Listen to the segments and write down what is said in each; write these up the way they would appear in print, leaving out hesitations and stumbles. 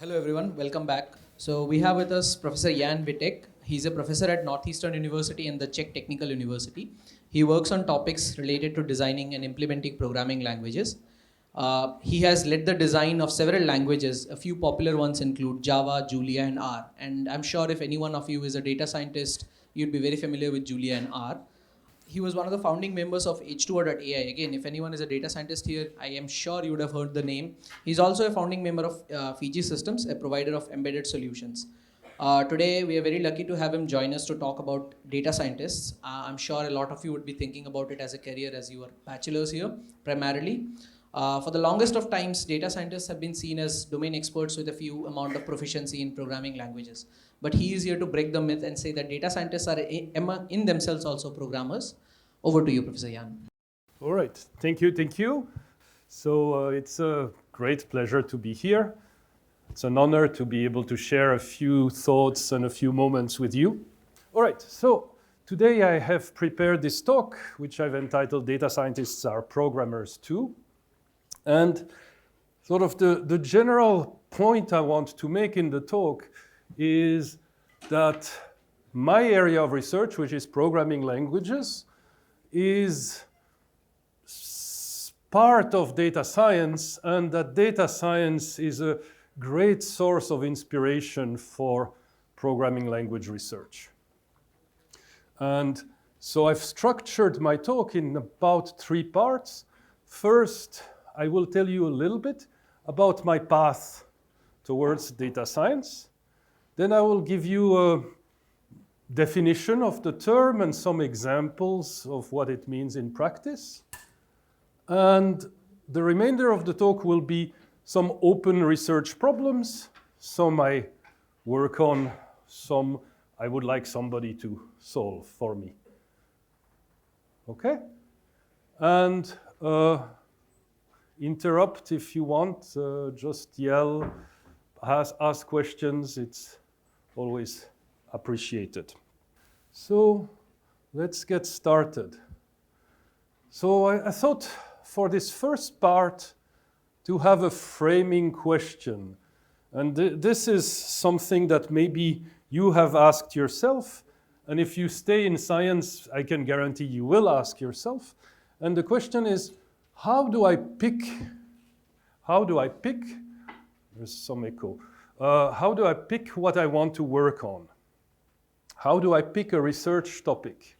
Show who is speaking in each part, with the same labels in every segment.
Speaker 1: Hello everyone, welcome back. So we have with us Professor Jan Vitek. He's a professor at Northeastern University and the Czech Technical University. He works on topics related to designing and implementing programming languages. He has led the design of several languages. A few popular ones include Java, Julia, and R. And I'm sure if any one of you is a data scientist, you'd be very familiar with Julia and R. He was one of the founding members of H2O.ai. Again, if anyone is a data scientist here, I am sure you would have heard the name. He's also a founding member of Fiji Systems, a provider of embedded solutions. Today, we are very lucky to have him join us to talk about data scientists. I'm sure a lot of you would be thinking about it as a career as you are bachelors here, primarily. For the longest of times, data scientists have been seen as domain experts with a few amount of proficiency in programming languages. But he is here to break the myth and say that data scientists are in themselves also programmers. Over to you, Professor Jan.
Speaker 2: All right, thank you. So it's a great pleasure to be here. It's an honor to be able to share a few thoughts and a few moments with you. All right, so today I have prepared this talk, which I've entitled Data Scientists Are Programmers Too. And sort of the general point I want to make in the talk is that my area of research, which is programming languages, is part of data science, and that data science is a great source of inspiration for programming language research. And so I've structured my talk in about 3 parts. First, I will tell you a little bit about my path towards data science. Then I will give you a definition of the term and some examples of what it means in practice. And the remainder of the talk will be some open research problems, some I work on, some I would like somebody to solve for me. Okay? And interrupt if you want, just yell, ask questions, it's always appreciated. So let's get started. So I thought for this first part to have a framing question. And this is something that maybe you have asked yourself. And if you stay in science, I can guarantee you will ask yourself. And the question is, how do I pick? There's some echo. How do I pick what I want to work on? How do I pick a research topic?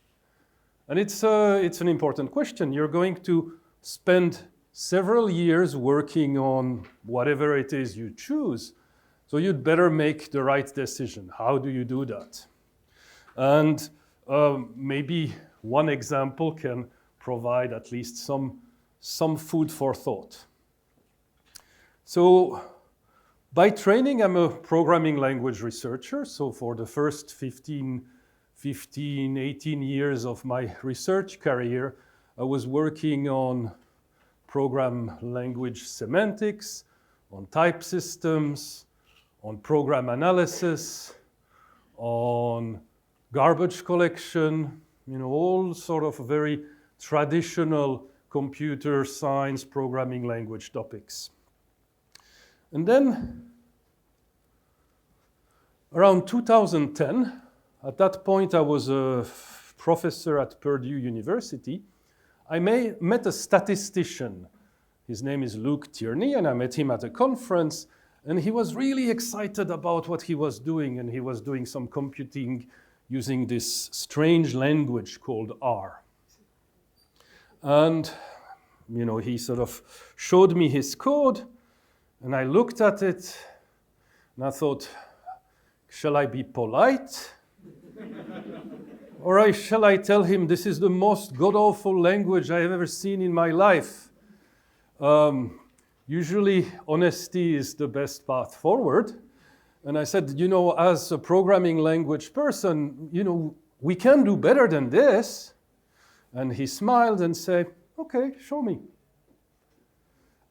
Speaker 2: And it's an important question. You're going to spend several years working on whatever it is you choose. So you'd better make the right decision. How do you do that? And maybe one example can provide at least some food for thought. So by training, I'm a programming language researcher. So for the first 18 years of my research career, I was working on program language semantics, on type systems, on program analysis, on garbage collection, all sort of very traditional computer science programming language topics. And then around 2010, at that point I was a professor at Purdue University, I met a statistician. His name is Luke Tierney, and I met him at a conference, and he was really excited about what he was doing, and he was doing some computing using this strange language called R. And he sort of showed me his code, and I looked at it, and I thought, shall I be polite? Or shall I tell him this is the most god-awful language I have ever seen in my life? Usually, honesty is the best path forward. And I said, as a programming language person, we can do better than this. And he smiled and said, okay, show me.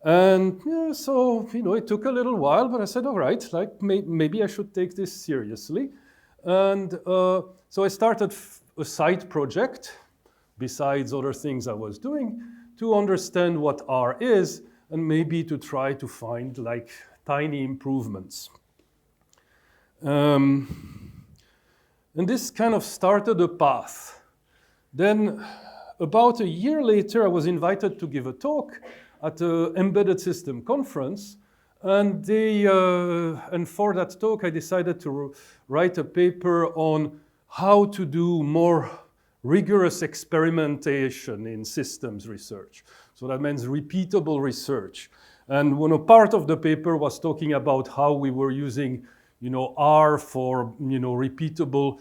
Speaker 2: And so, it took a little while, but I said, all right, maybe I should take this seriously. And so I started a side project, besides other things I was doing, to understand what R is, and maybe to try to find tiny improvements. And this kind of started a path. Then about a year later, I was invited to give a talk at an embedded system conference. And for that talk, I decided to write a paper on how to do more rigorous experimentation in systems research. So that means repeatable research. And part of the paper was talking about how we were using, R for, repeatable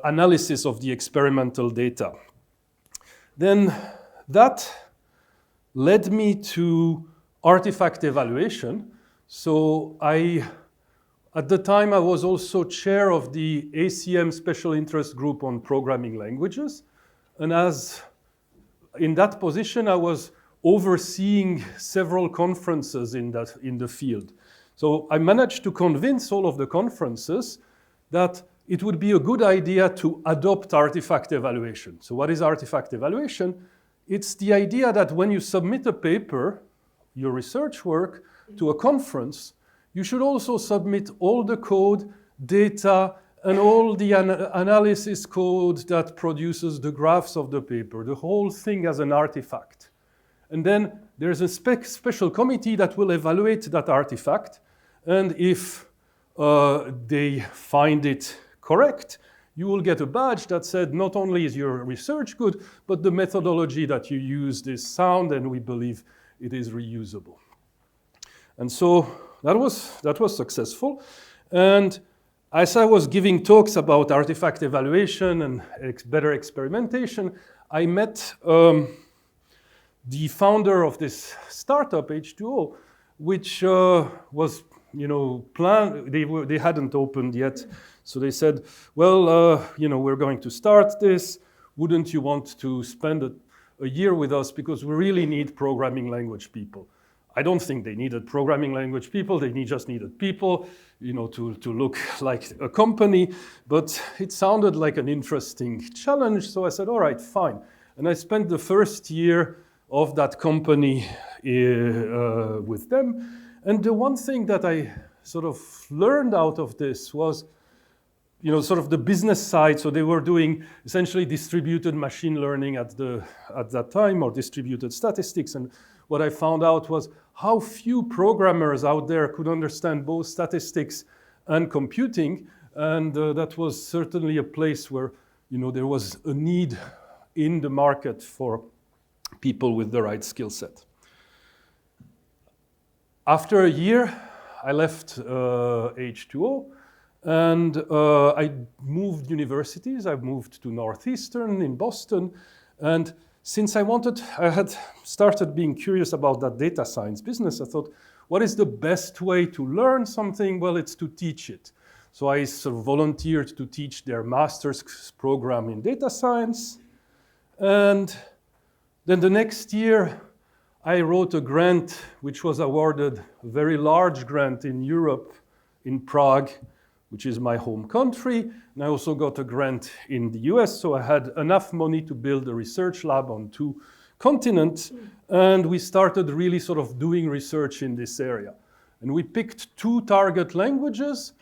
Speaker 2: analysis of the experimental data. Then that led me to artifact evaluation. So at the time, I was also chair of the ACM Special Interest Group on Programming Languages. And in that position, I was overseeing several conferences in the field. So I managed to convince all of the conferences that it would be a good idea to adopt artifact evaluation. So what is artifact evaluation? It's the idea that when you submit a paper, your research work, to a conference, you should also submit all the code, data, and all the analysis code that produces the graphs of the paper, the whole thing as an artifact. And then there's a special committee that will evaluate that artifact. And if they find it correct, you will get a badge that said not only is your research good, but the methodology that you used is sound and we believe it is reusable. And so that was successful. And as I was giving talks about artifact evaluation and better experimentation, I met the founder of this startup, H2O, which was, planned. They hadn't opened yet. So they said, well, we're going to start this. Wouldn't you want to spend a year with us? Because we really need programming language people. I don't think they needed programming language people. They just needed people, to look like a company. But it sounded like an interesting challenge. So I said, all right, fine. And I spent the first year of that company with them. And the one thing that I sort of learned out of this was, sort of the business side. So they were doing essentially distributed machine learning at that time, or distributed statistics. And what I found out was how few programmers out there could understand both statistics and computing. And that was certainly a place where, there was a need in the market for people with the right skill set. After a year, I left H2O. And I moved universities. I moved to Northeastern in Boston. And since I had started being curious about that data science business, I thought, what is the best way to learn something? Well, it's to teach it. So I sort of volunteered to teach their master's program in data science. And then the next year, I wrote a grant, which was awarded a very large grant in Europe, in Prague, which is my home country. And I also got a grant in the US, so I had enough money to build a research lab on 2 continents. And we started really sort of doing research in this area. And we picked 2 target languages,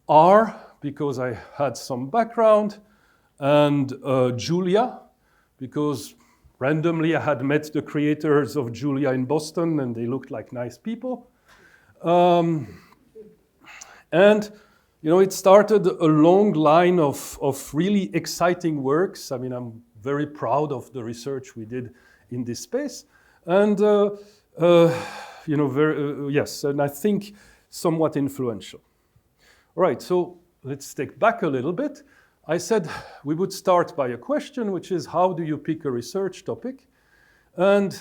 Speaker 2: R, because I had some background, and Julia, because randomly I had met the creators of Julia in Boston, and they looked like nice people. It started a long line of really exciting works. I mean, I'm very proud of the research we did in this space. And, yes, and I think somewhat influential. All right, so let's take back a little bit. I said we would start by a question, which is, how do you pick a research topic? And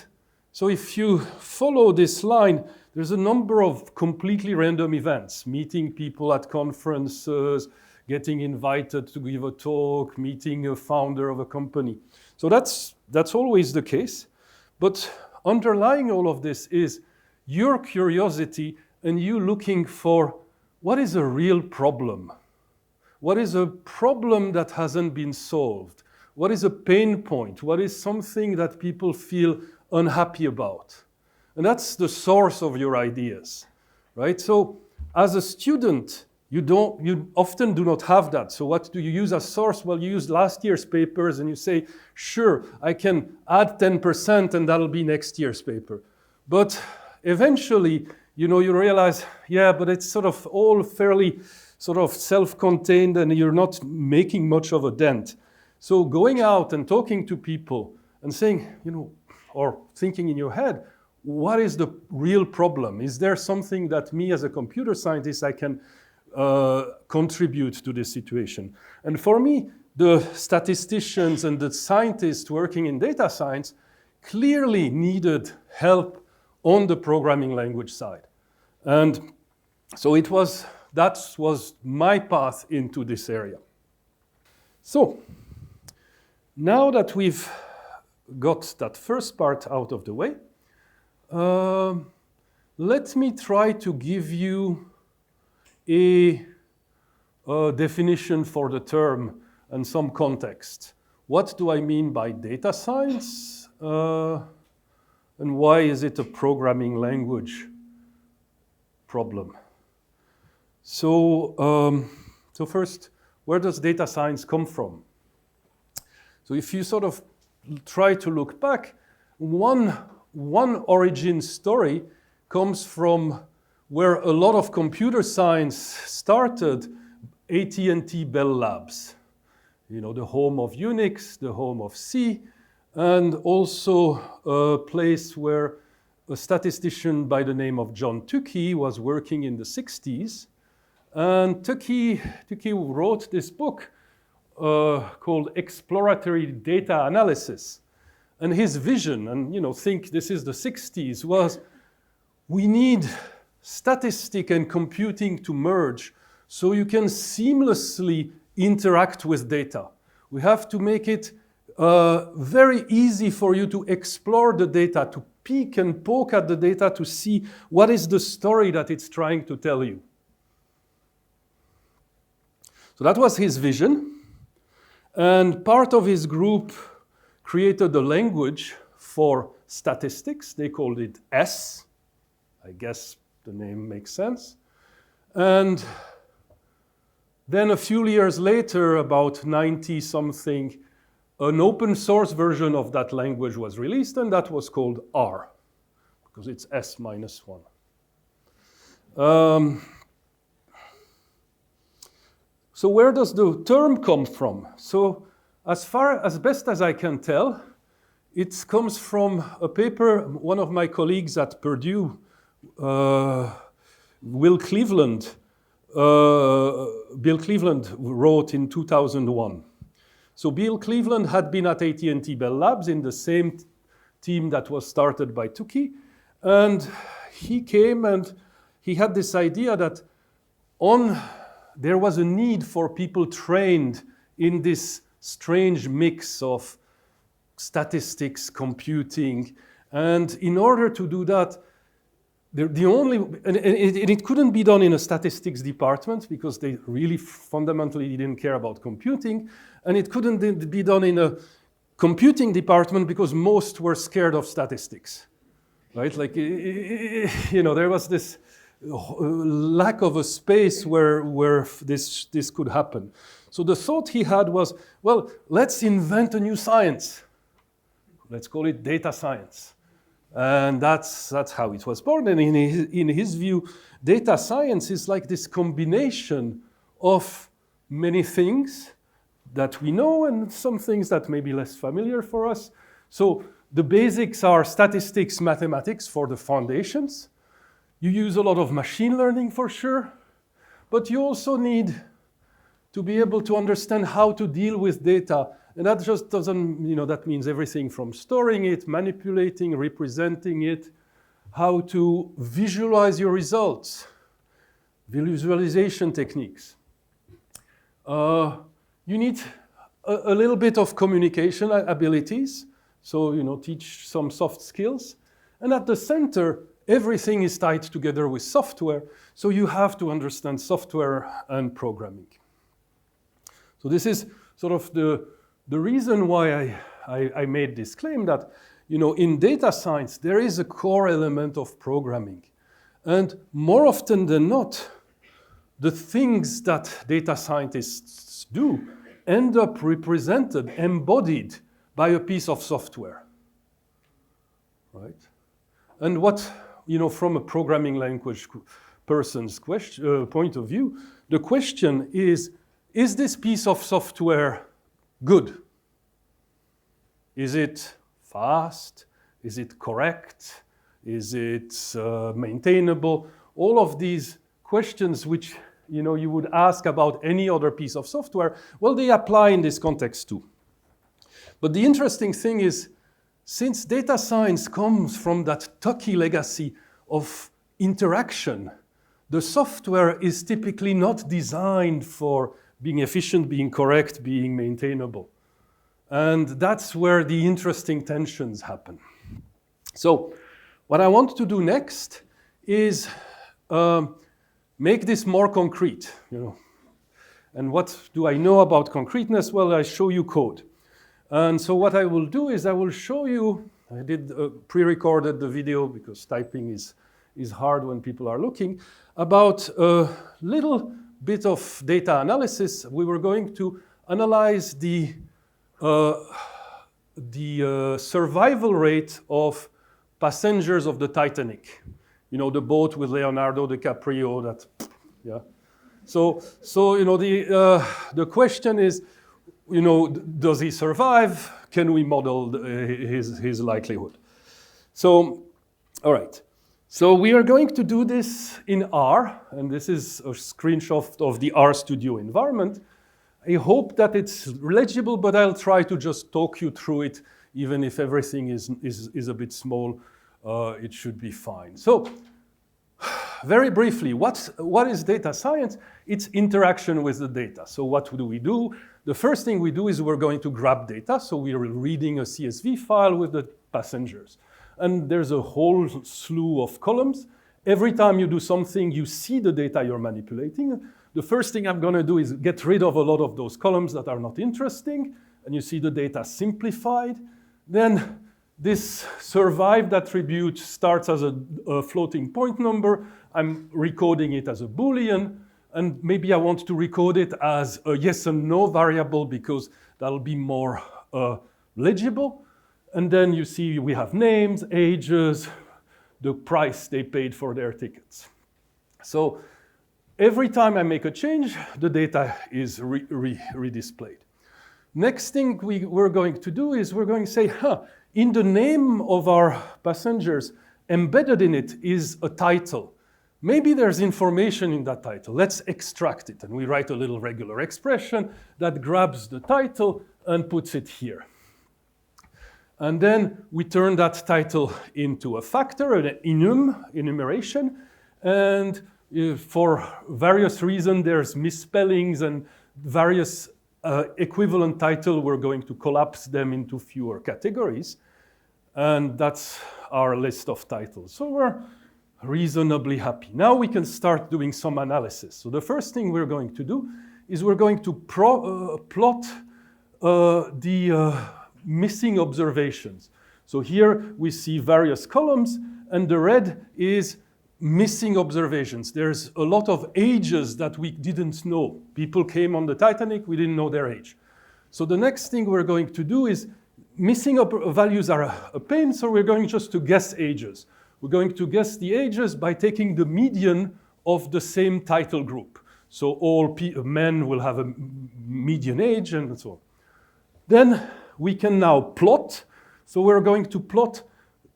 Speaker 2: so if you follow this line, there's a number of completely random events, meeting people at conferences, getting invited to give a talk, meeting a founder of a company. So that's always the case. But underlying all of this is your curiosity and you looking for what is a real problem? What is a problem that hasn't been solved? What is a pain point? What is something that people feel unhappy about? And that's the source of your ideas, right? So as a student, You often do not have that. So what do you use as source? Well, you use last year's papers and you say, sure, I can add 10% and that'll be next year's paper. But eventually, you realize, yeah, but it's sort of all fairly sort of self-contained and you're not making much of a dent. So going out and talking to people and saying, or thinking in your head, what is the real problem? Is there something that me as a computer scientist, I can contribute to this situation? And for me, the statisticians and the scientists working in data science clearly needed help on the programming language side. And so that was my path into this area. So now that we've got that first part out of the way, let me try to give you a definition for the term and some context. What do I mean by data science? And why is it a programming language problem? So first, where does data science come from? So if you sort of try to look back, one origin story comes from where a lot of computer science started, AT&T Bell Labs. The home of Unix, the home of C, and also a place where a statistician by the name of John Tukey was working in the 60s. And Tukey wrote this book called Exploratory Data Analysis. And his vision, and think this is the 60s, was we need statistics and computing to merge so you can seamlessly interact with data. We have to make it very easy for you to explore the data, to peek and poke at the data to see what is the story that it's trying to tell you. So that was his vision. And part of his group created a language for statistics. They called it S. I guess the name makes sense. And then a few years later, about 90-something, an open source version of that language was released, and that was called R, because it's S-1. So where does the term come from? So as best as I can tell, it comes from a paper one of my colleagues at Purdue, Bill Cleveland wrote in 2001. So Bill Cleveland had been at AT&T Bell Labs in the same team that was started by Tukey, and he came and he had this idea that there was a need for people trained in this strange mix of statistics, computing, and in order to do that, it couldn't be done in a statistics department because they really fundamentally didn't care about computing, and it couldn't be done in a computing department because most were scared of statistics, right? Like, there was this lack of a space where this could happen. So the thought he had was, well, let's invent a new science. Let's call it data science. And that's how it was born. And in his view, data science is like this combination of many things that we know and some things that may be less familiar for us. So the basics are statistics, mathematics for the foundations. You use a lot of machine learning for sure, but you also need to be able to understand how to deal with data. And that just doesn't, that means everything from storing it, manipulating, representing it, how to visualize your results, visualization techniques. You need a little bit of communication abilities, so, teach some soft skills. And at the center, everything is tied together with software, so you have to understand software and programming. So this is sort of the reason why I made this claim that, in data science, there is a core element of programming. And more often than not, the things that data scientists do end up represented, embodied by a piece of software, right? And what, from a programming language person's point of view, the question is this piece of software good? Is it fast? Is it correct? Is it maintainable? All of these questions which you would ask about any other piece of software, well, they apply in this context too. But the interesting thing is, since data science comes from that Tukey legacy of interaction, the software is typically not designed for being efficient, being correct, being maintainable. And that's where the interesting tensions happen. So what I want to do next is make this more concrete. And what do I know about concreteness? Well, I show you code. And so what I will do is I will show you, I did pre-recorded the video because typing is hard when people are looking, about a little bit of data analysis. We were going to analyze the survival rate of passengers of the Titanic. The boat with Leonardo DiCaprio, that, yeah. So the question is, does he survive? Can we model his likelihood? So, all right. So we are going to do this in R, and this is a screenshot of the RStudio environment. I hope that it's legible, but I'll try to just talk you through it. Even if everything is a bit small, it should be fine. So, very briefly, what is data science? It's interaction with the data. So what do we do? The first thing we do is we're going to grab data. So we are reading a CSV file with the passengers. And there's a whole slew of columns. Every time you do something, you see the data you're manipulating. The first thing I'm going to do is get rid of a lot of those columns that are not interesting. And you see the data simplified. Then this survived attribute starts as a floating point number. I'm recoding it as a Boolean. And maybe I want to recode it as a yes and no variable because that'll be more legible. And then you see we have names, ages, the price they paid for their tickets. So every time I make a change, the data is redisplayed. Next thing we're going to do is we're going to say, in the name of our passengers, embedded in it is a title. Maybe there's information in that title. Let's extract it. And we write a little regular expression that grabs the title and puts it here. And then we turn that title into a factor, an enumeration. And for various reasons, there's misspellings and various equivalent title. We're going to collapse them into fewer categories. And that's our list of titles. So we're reasonably happy. Now we can start doing some analysis. So the first thing we're going to do is we're going to plot the missing observations. So here we see various columns, and the red is missing observations. There's a lot of ages that we didn't know. People came on the Titanic, we didn't know their age. So the next thing we're going to do is missing values are a pain, so we're going just to guess ages. We're going to guess the ages by taking the median of the same title group. So all men will have a median age and so on. Then we can now plot. So we're going to plot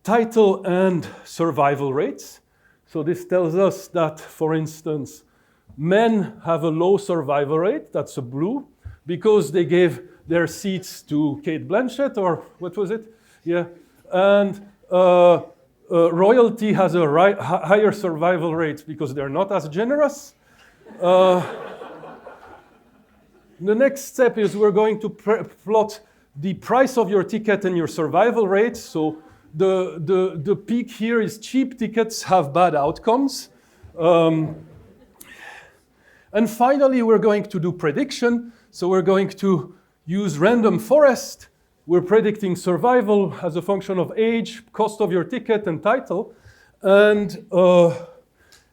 Speaker 2: title and survival rates. So this tells us that, for instance, men have a low survival rate, that's a blue, because they gave their seats to Kate Blanchett, or what was it? Yeah. And royalty has a higher survival rate because they're not as generous. The next step is we're going to plot the price of your ticket and your survival rate. So the peak here is cheap tickets have bad outcomes. And finally, we're going to do prediction. So we're going to use random forest. We're predicting survival as a function of age, cost of your ticket, and title. And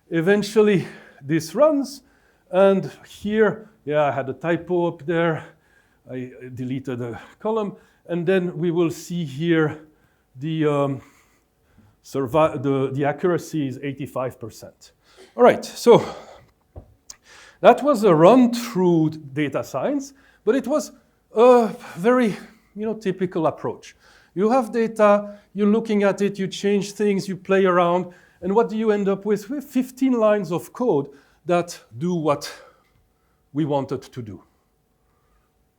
Speaker 2: eventually this runs. And here, yeah, I had a typo up there. I deleted a column. And then we will see here the accuracy is 85%. All right, so that was a run through data science, but it was a very typical approach. You have data, you're looking at it, you change things, you play around, and what do you end up with? With 15 lines of code that do what we wanted to do.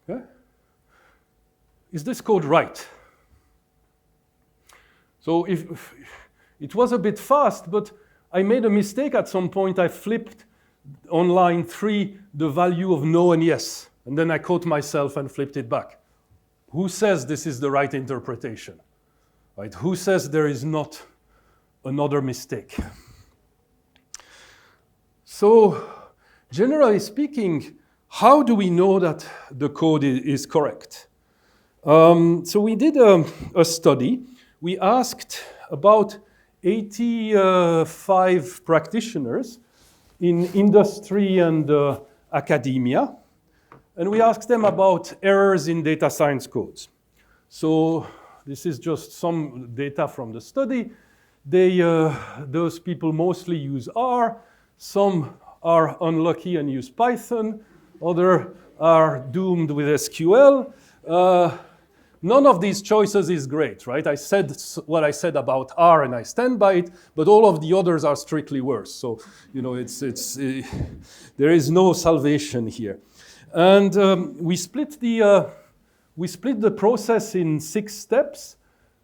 Speaker 2: Okay? Is this code right? So if it was a bit fast, but I made a mistake at some point. I flipped on line 3 the value of no and yes, and then I caught myself and flipped it back. Who says this is the right interpretation? Right? Who says there is not another mistake? So, generally speaking, how do we know that the code is correct? So we did a study. We asked about 85 practitioners in industry and academia, and we asked them about errors in data science codes. So this is just some data from the study. Those people mostly use R. Some are unlucky and use Python. Others are doomed with SQL. None of these choices is great, right? I said what I said about R and I stand by it, but all of the others are strictly worse. So, there is no salvation here. And we split the process in 6 steps: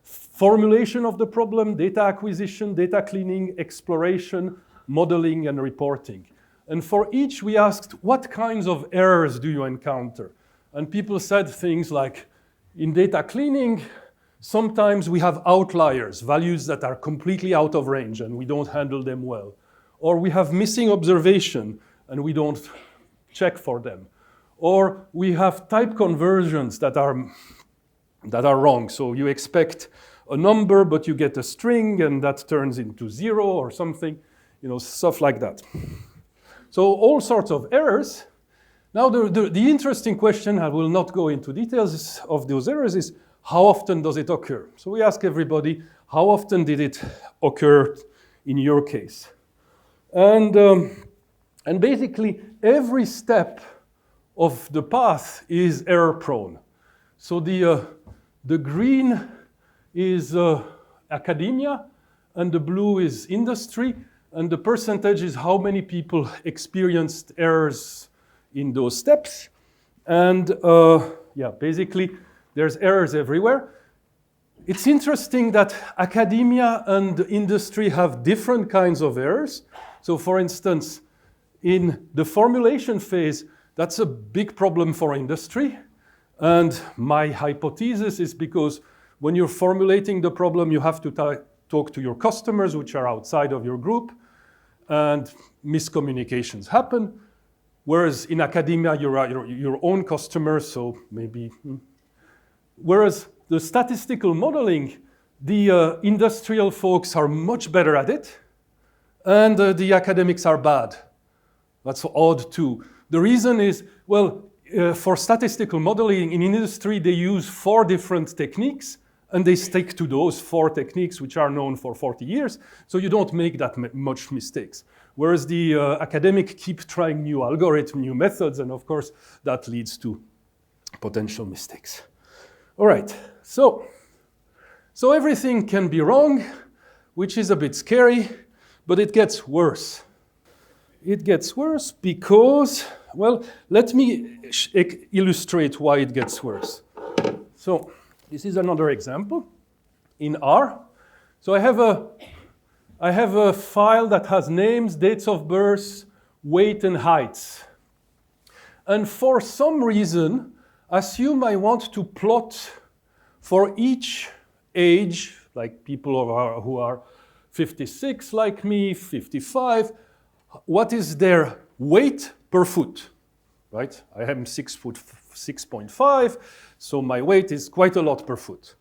Speaker 2: formulation of the problem, data acquisition, data cleaning, exploration, modeling, and reporting. And for each, we asked, what kinds of errors do you encounter? And people said things like, in data cleaning, sometimes we have outliers, values that are completely out of range and we don't handle them well. Or we have missing observation and we don't check for them. Or we have type conversions that are wrong. So you expect a number, but you get a string and that turns into 0 or something, stuff like that. So all sorts of errors. Now, the interesting question, I will not go into details of those errors, is how often does it occur? So we ask everybody, how often did it occur in your case? And basically, every step of the path is error prone. So the green is academia, and the blue is industry, and the percentage is how many people experienced errors in those steps. And basically, there's errors everywhere. It's interesting that academia and industry have different kinds of errors. So for instance, in the formulation phase, that's a big problem for industry. And my hypothesis is because when you're formulating the problem, you have to talk to your customers, which are outside of your group, and miscommunications happen. Whereas in academia, you're your own customer, so maybe. Whereas the statistical modeling, the industrial folks are much better at it, and the academics are bad. That's odd too. The reason is, well, for statistical modeling in industry, they use 4 different techniques, and they stick to those 4 techniques, which are known for 40 years, so you don't make that much mistakes. Whereas the academic keep trying new algorithms, new methods, and of course, that leads to potential mistakes. All right, so everything can be wrong, which is a bit scary, but it gets worse. It gets worse because, well, let me illustrate why it gets worse. So this is another example in R. So I have a file that has names, dates of birth, weight, and heights. And for some reason, assume I want to plot for each age, like people who are 56 like me, 55, what is their weight per foot, right? I am 6'5", so my weight is quite a lot per foot.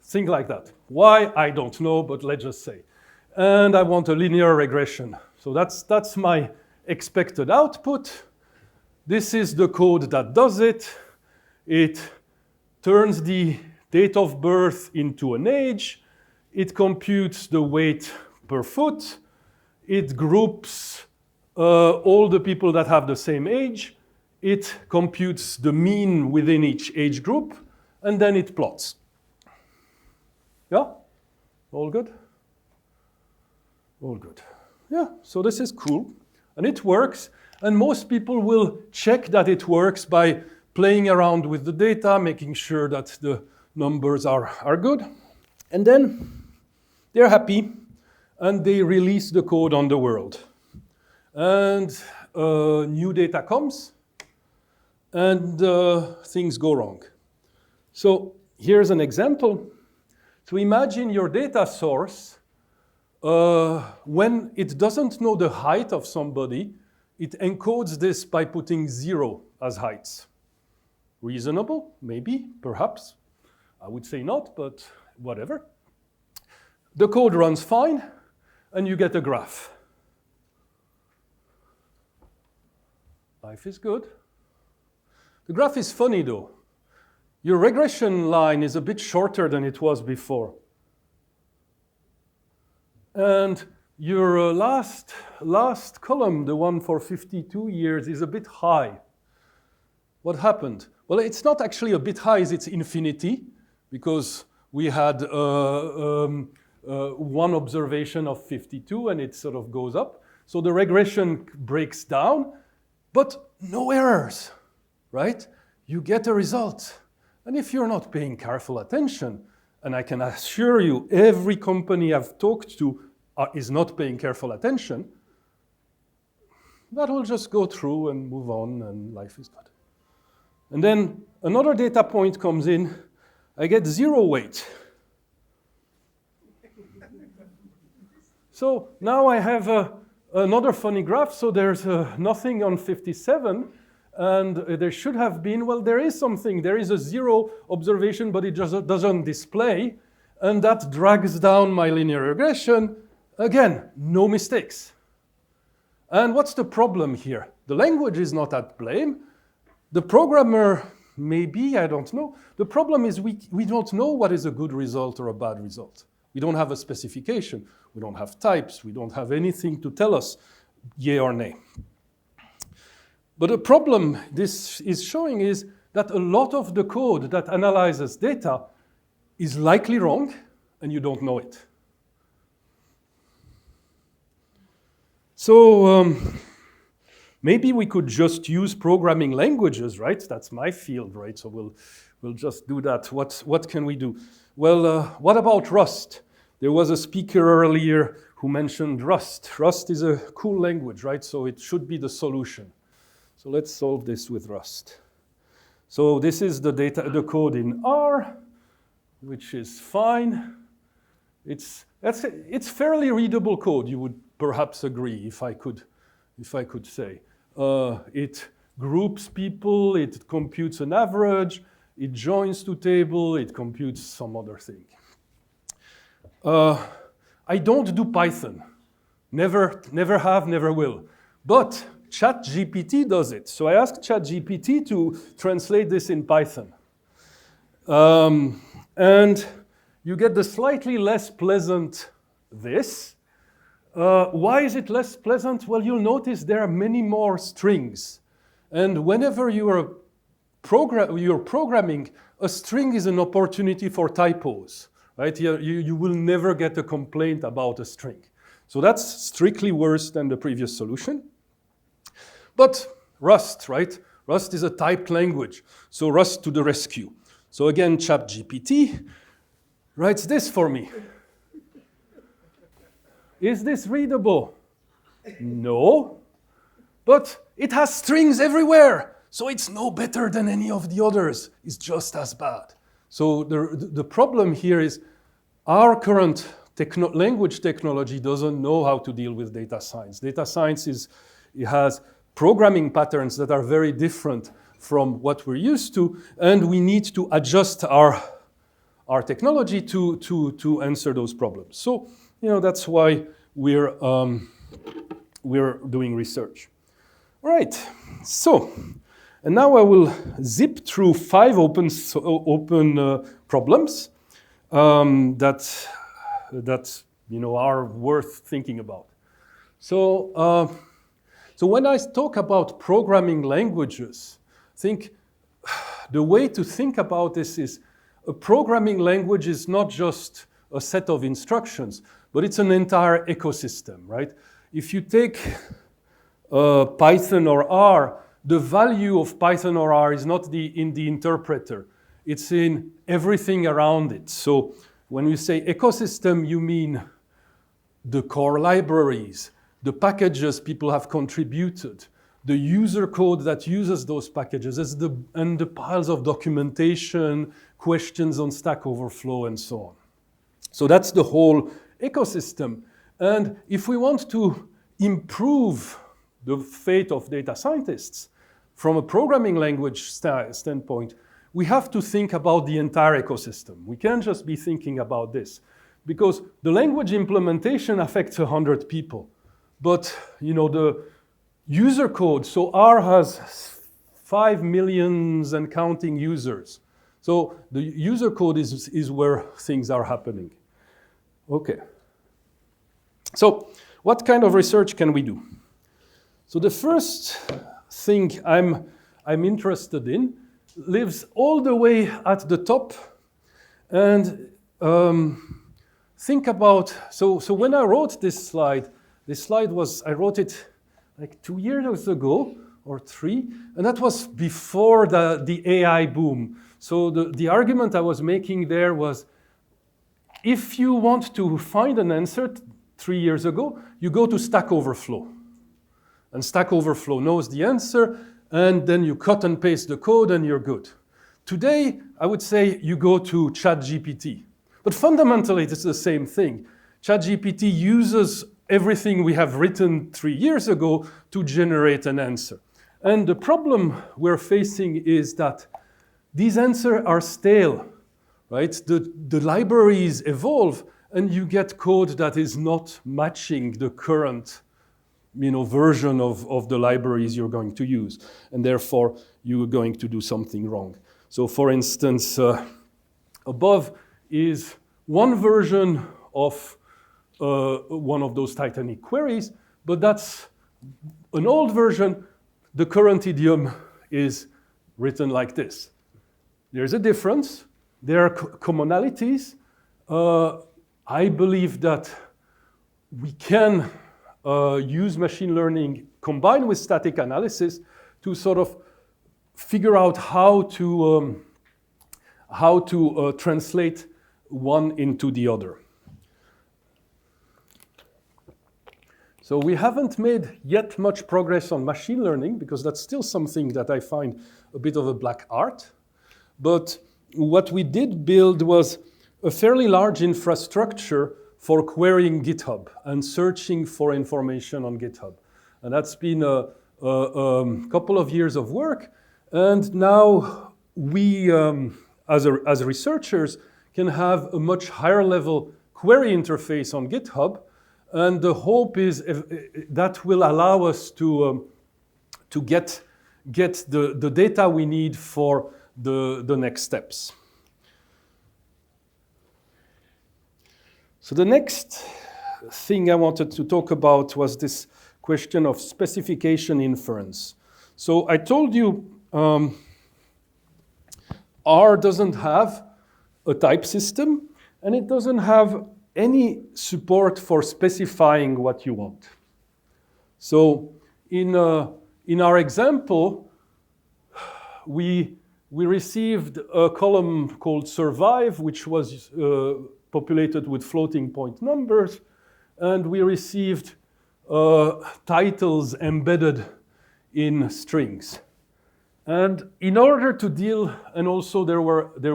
Speaker 2: Think like that. Why? I don't know, but let's just say. And I want a linear regression. So that's my expected output. This is the code that does it. It turns the date of birth into an age. It computes the weight per foot. It groups all the people that have the same age. It computes the mean within each age group, and then it plots. Yeah? All good? All good. Yeah, so this is cool, and it works, and most people will check that it works by playing around with the data, making sure that the numbers are good, and then they're happy, and they release the code on the world. And new data comes, and things go wrong. So here's an example. So imagine your data source, when it doesn't know the height of somebody, it encodes this by putting 0 as heights. Reasonable, maybe, perhaps. I would say not, but whatever. The code runs fine, and you get a graph. Life is good. The graph is funny, though. Your regression line is a bit shorter than it was before. And your last column, the one for 52 years, is a bit high. What happened? Well, it's not actually a bit high, it's infinity, because we had one observation of 52, and it sort of goes up. So the regression breaks down, but no errors, right? You get a result. And if you're not paying careful attention, and I can assure you every company I've talked to is not paying careful attention, that will just go through and move on, and life is good. And then another data point comes in, I get 0 weight. So now I have another funny graph, so there's nothing on 57, and there should have been, well, there is something. There is a 0 observation, but it just doesn't display, and that drags down my linear regression. Again, no mistakes. And what's the problem here? The language is not at blame. The programmer, maybe, I don't know. The problem is we don't know what is a good result or a bad result. We don't have a specification. We don't have types. We don't have anything to tell us yay or nay. But the problem this is showing is that a lot of the code that analyzes data is likely wrong, and you don't know it. So maybe we could just use programming languages, right? That's my field, right? So we'll just do that. What can we do? Well, what about Rust? There was a speaker earlier who mentioned Rust. Rust is a cool language, right? So it should be the solution. So let's solve this with Rust. So this is the code in R, which is fine. It's fairly readable code, you would perhaps agree, if I could say. It groups people, it computes an average, it joins to table, it computes some other thing. I don't do Python. Never have, never will. But ChatGPT does it. So I asked ChatGPT to translate this in Python. And you get the slightly less pleasant this. Why is it less pleasant? Well, you'll notice there are many more strings. And whenever you're programming, a string is an opportunity for typos, right? You will never get a complaint about a string. So that's strictly worse than the previous solution. But Rust, right? Rust is a typed language. So Rust to the rescue. So again, ChatGPT writes this for me. Is this readable? No. But it has strings everywhere. So it's no better than any of the others. It's just as bad. So the problem here is our current language technology doesn't know how to deal with data science. Data science it has programming patterns that are very different from what we're used to, and we need to adjust our technology to answer those problems. So, that's why we're doing research. All right, so, and now I will zip through 5 open problems that are worth thinking about. So, so when I talk about programming languages, think the way to think about this is a programming language is not just a set of instructions, but it's an entire ecosystem, right? If you take Python or R, the value of Python or R is not in the interpreter. It's in everything around it. So when you say ecosystem, you mean the core libraries, the packages people have contributed, the user code that uses those packages, and the piles of documentation, questions on Stack Overflow, and so on. So that's the whole ecosystem. And if we want to improve the fate of data scientists from a programming language standpoint, we have to think about the entire ecosystem. We can't just be thinking about this, because the language implementation affects 100 people. But the user code, so R has 5 million and counting users. So the user code is where things are happening. Okay. So what kind of research can we do? So the first thing I'm interested in lives all the way at the top, and think about, so when I wrote this slide I wrote it like 2 years ago or 3, and that was before the AI boom. So the argument I was making there was, if you want to find an answer 3 years ago, you go to Stack Overflow. And Stack Overflow knows the answer, and then you cut and paste the code and you're good. Today, I would say you go to ChatGPT. But fundamentally, it's the same thing. ChatGPT uses everything we have written 3 years ago to generate an answer. And the problem we're facing is that these answers are stale, right? The libraries evolve, and you get code that is not matching the current version of the libraries you're going to use. And therefore, you are going to do something wrong. So for instance, above is one version of one of those Titanic queries, but that's an old version. The current idiom is written like this. There's a difference. There are commonalities. I believe that we can use machine learning combined with static analysis to sort of figure out how to translate one into the other. So we haven't made yet much progress on machine learning, because that's still something that I find a bit of a black art. But what we did build was a fairly large infrastructure for querying GitHub and searching for information on GitHub. And that's been a couple of years of work. And now we, as researchers, can have a much higher level query interface on GitHub. And the hope is that will allow us to get the data we need for the next steps. So the next thing I wanted to talk about was this question of specification inference. So I told you R doesn't have a type system, and it doesn't have any support for specifying what you want. So in our example, we received a column called survive, which was populated with floating point numbers, and we received titles embedded in strings. And in order to deal, and also there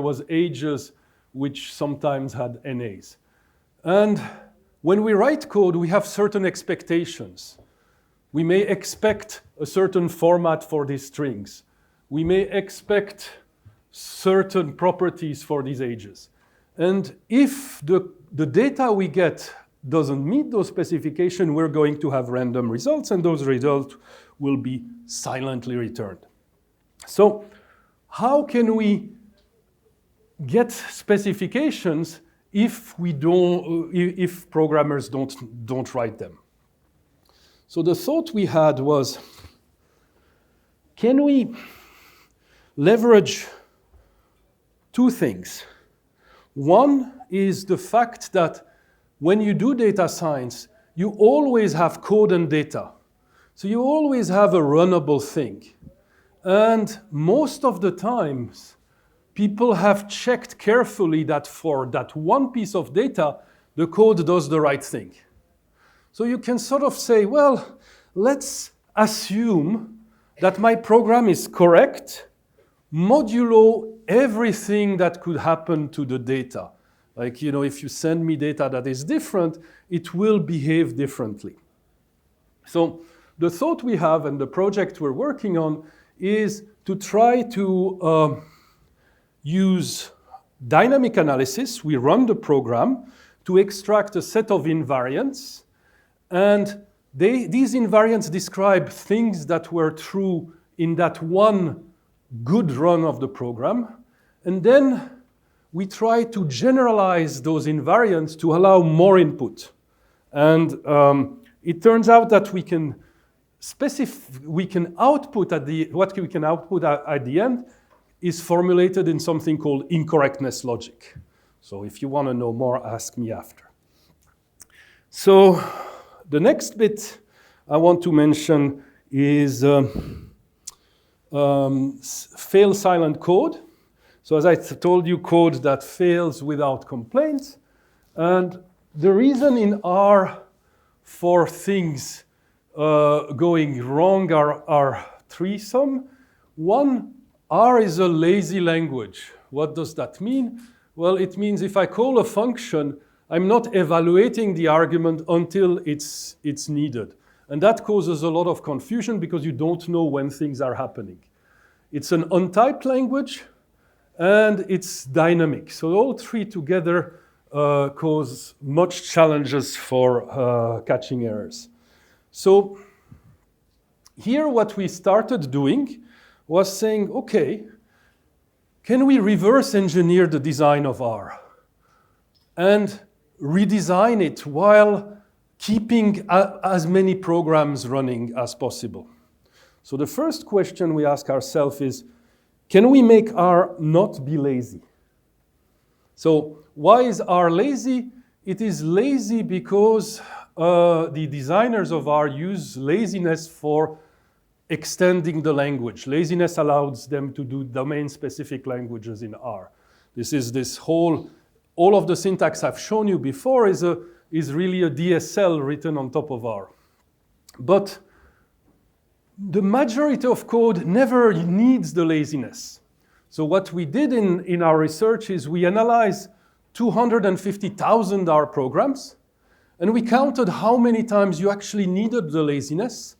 Speaker 2: was ages which sometimes had NAs. And when we write code, we have certain expectations. We may expect a certain format for these strings. We may expect certain properties for these ages. And if the data we get doesn't meet those specifications, we're going to have random results, and those results will be silently returned. So how can we get specifications if programmers don't write them? So the thought we had was, can we leverage two things? One is the fact that when you do data science, you always have code and data. So you always have a runnable thing. And most of the times, people have checked carefully that for that one piece of data, the code does the right thing. So you can sort of say, well, let's assume that my program is correct, modulo everything that could happen to the data. Like, if you send me data that is different, it will behave differently. So the thought we have and the project we're working on is to try to use dynamic analysis. We run the program to extract a set of invariants, and these invariants describe things that were true in that one good run of the program, and then we try to generalize those invariants to allow more input. And it turns out that we can output at the end is formulated in something called incorrectness logic. So if you want to know more, ask me after. So the next bit I want to mention is fail silent code. So as I told you, code that fails without complaints. And the reason in R for things going wrong are threesome. One, R is a lazy language. What does that mean? Well, it means if I call a function, I'm not evaluating the argument until it's needed. And that causes a lot of confusion because you don't know when things are happening. It's an untyped language, and it's dynamic. So all three together cause much challenges for catching errors. So here what we started doing was saying, okay, can we reverse engineer the design of R and redesign it while keeping as many programs running as possible? So the first question we ask ourselves is, can we make R not be lazy? So why is R lazy? It is lazy because the designers of R use laziness for extending the language. Laziness allows them to do domain-specific languages in R. All of the syntax I've shown you before is really a DSL written on top of R. But the majority of code never needs the laziness. So what we did in our research is we analyzed 250,000 R programs, and we counted how many times you actually needed the laziness,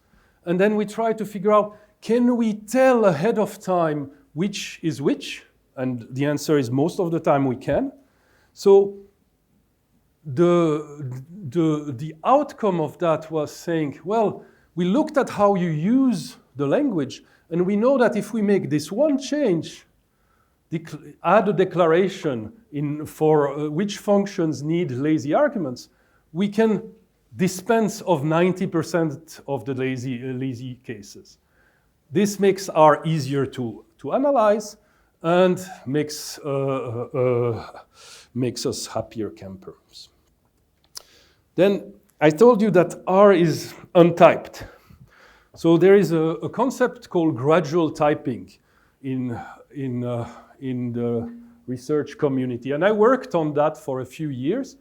Speaker 2: and then we tried to figure out, can we tell ahead of time which is which? And the answer is most of the time we can. So the outcome of that was saying, well, we looked at how you use the language, and we know that if we make this one change, add a declaration for which functions need lazy arguments, we can dispense of 90% of the lazy cases. This makes R easier to analyze and makes us happier campers. Then I told you that R is untyped. So there is a concept called gradual typing in the research community. And I worked on that for a few years.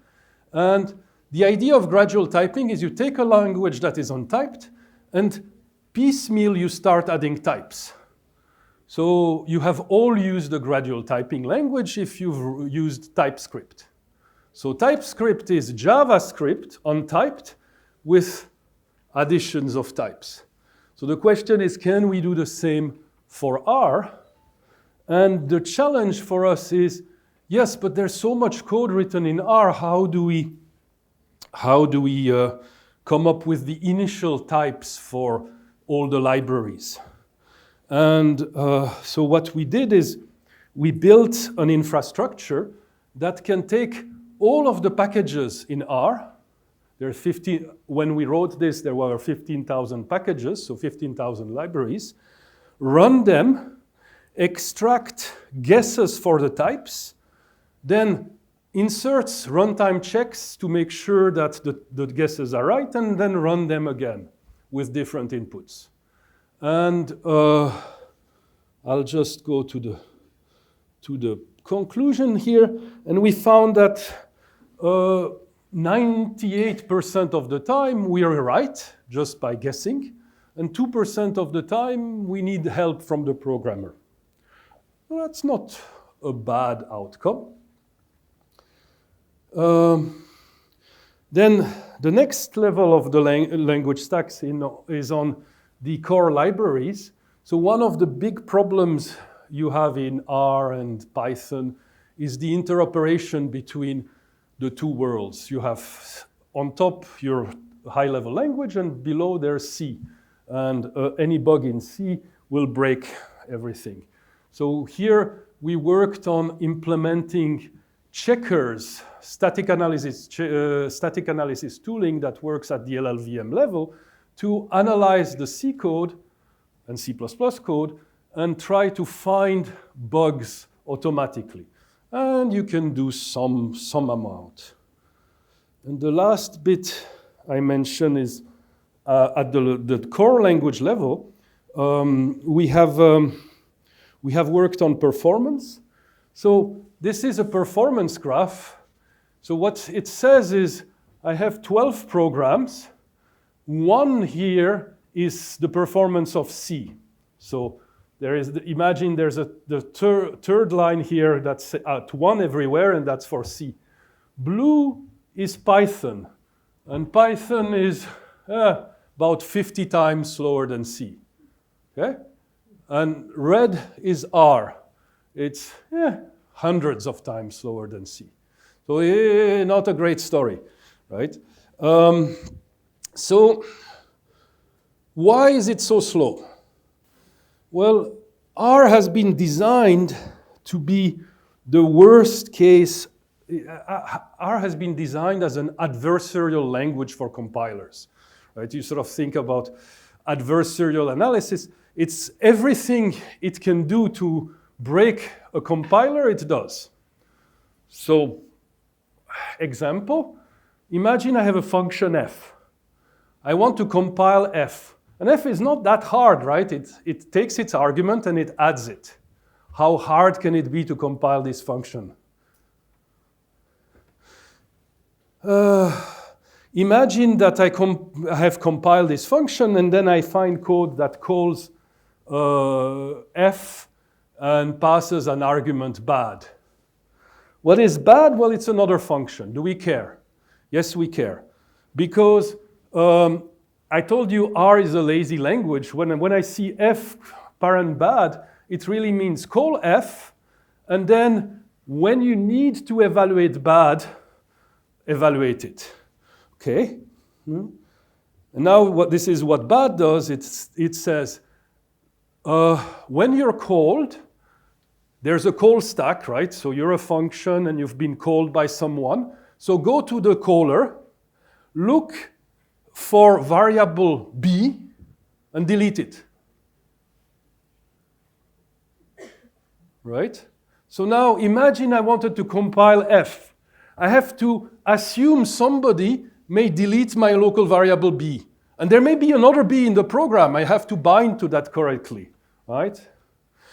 Speaker 2: And the idea of gradual typing is you take a language that is untyped and piecemeal you start adding types. So you have all used the gradual typing language if you've used TypeScript. So TypeScript is JavaScript untyped with additions of types. So the question is, can we do the same for R? And the challenge for us is, yes, but there's so much code written in R, how do we how do we come up with the initial types for all the libraries? And so what we did is we built an infrastructure that can take all of the packages in R. There are 15, when we wrote this, there were 15,000 packages, so 15,000 libraries. Run them, extract guesses for the types, then inserts runtime checks to make sure that the guesses are right, and then run them again with different inputs. And I'll just go to the conclusion here, and we found that 98% of the time we are right just by guessing, and 2% of the time we need help from the programmer. Well, that's not a bad outcome. Then the next level of the language stacks is on the core libraries. So one of the big problems you have in R and Python is the interoperation between the two worlds. You have on top your high-level language, and below there's C. And any bug in C will break everything. So here we worked on implementing checkers, static analysis tooling that works at the LLVM level to analyze the C code and C++ code and try to find bugs automatically. And you can do some amount. And the last bit I mentioned is at the core language level, we have worked on performance. So this is a performance graph. So what it says is I have 12 programs. One here is the performance of C. So there is imagine there's the third line here that's at 1 everywhere, and that's for C. Blue is Python, and Python is about 50 times slower than C. Okay? And red is R. It's hundreds of times slower than C. So not a great story, right? So why is it so slow? Well, R has been designed to be the worst case. R has been designed as an adversarial language for compilers, right? You sort of think about adversarial analysis. It's everything it can do to break a compiler, it does. So, example, imagine I have a function f. I want to compile f. And f is not that hard, right? It takes its argument and it adds it. How hard can it be to compile this function? Imagine that I have compiled this function, and then I find code that calls f and passes an argument bad. What is bad? Well, it's another function. Do we care? Yes, we care. Because I told you R is a lazy language. When I see f parent bad, it really means call f, and then when you need to evaluate bad, evaluate it. Okay? And now this is what bad does. It says, when you're called, there's a call stack, right? So you're a function and you've been called by someone. So go to the caller, look for variable b, and delete it. Right? So now imagine I wanted to compile f. I have to assume somebody may delete my local variable b. And there may be another b in the program. I have to bind to that correctly, right?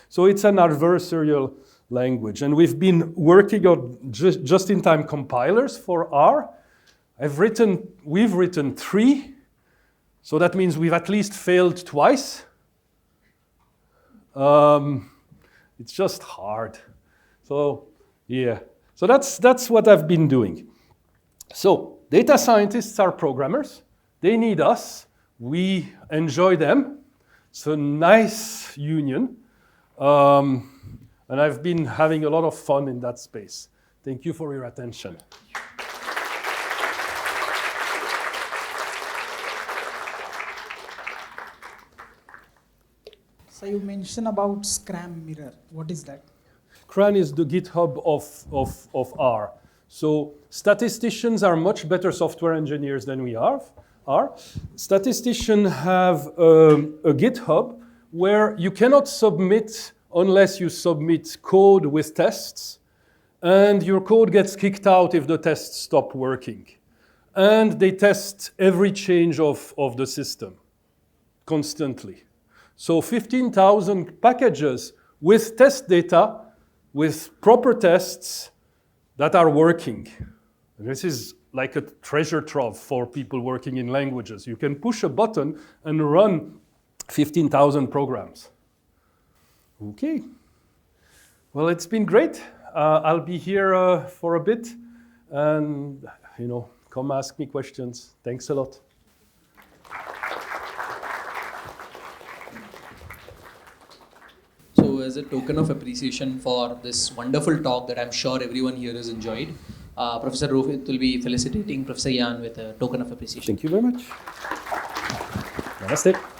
Speaker 2: So it's an adversarial language. And we've been working on just-in-time compilers for R. We've written 3. So that means we've at least failed twice. It's just hard. So yeah. So that's what I've been doing. So data scientists are programmers. They need us. We enjoy them. It's a nice union. And I've been having a lot of fun in that space. Thank you for your attention.
Speaker 3: So you mentioned about Scram Mirror. What is that?
Speaker 2: CRAN is the GitHub of R. So statisticians are much better software engineers than we are. Statisticians have a GitHub where you cannot submit unless you submit code with tests, and your code gets kicked out if the tests stop working. And they test every change of the system constantly. So 15,000 packages with test data, with proper tests that are working. And this is like a treasure trove for people working in languages. You can push a button and run 15,000 programs. Okay. Well, it's been great. I'll be here for a bit, and come ask me questions. Thanks a lot.
Speaker 1: So as a token of appreciation for this wonderful talk that I'm sure everyone here has enjoyed, Professor Rohit will be felicitating Professor Jan with a token of appreciation.
Speaker 2: Thank you very much. Namaste.